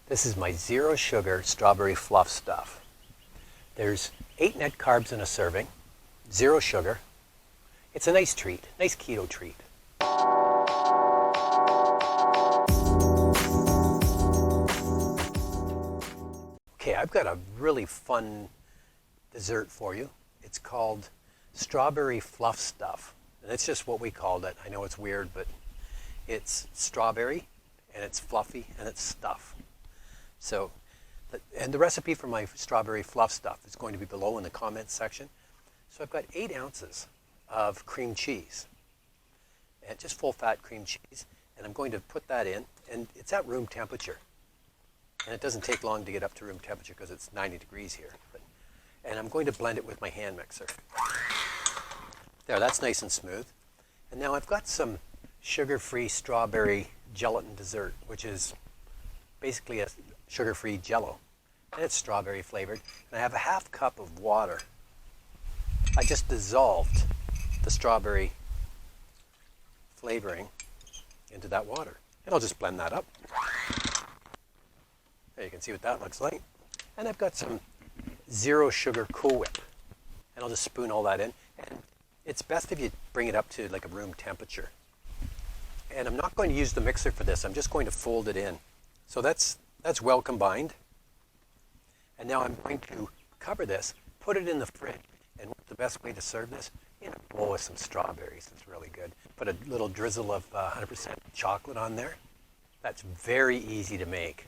This is my zero sugar strawberry fluff stuff. There's 8 net carbs in a serving, zero sugar. It's a nice treat, nice keto treat. Okay, I've got a really fun dessert for you. It's called strawberry fluff stuff. And it's just what we called it. I know it's weird, but it's strawberry and it's fluffy and it's stuff. So, and the recipe for my strawberry fluff stuff is going to be below in the comments section. So I've got 8 ounces of cream cheese, and just full fat cream cheese, and I'm going to put that in, and it's at room temperature. And it doesn't take long to get up to room temperature because it's 90 degrees here. And I'm going to blend it with my hand mixer. There, that's nice and smooth. And now I've got some sugar-free strawberry gelatin dessert, which is basically a sugar-free jello. And it's strawberry flavored. And I have a half cup of water. I just dissolved the strawberry flavoring into that water. And I'll just blend that up. There, you can see what that looks like. And I've got some zero sugar Cool Whip. And I'll just spoon all that in. And it's best if you bring it up to like a room temperature. And I'm not going to use the mixer for this. I'm just going to fold it in. So that's well combined. And now I'm going to cover this, put it in the fridge. And what's the best way to serve this? In a bowl with some strawberries. It's really good. Put a little drizzle of 100% chocolate on there. That's very easy to make.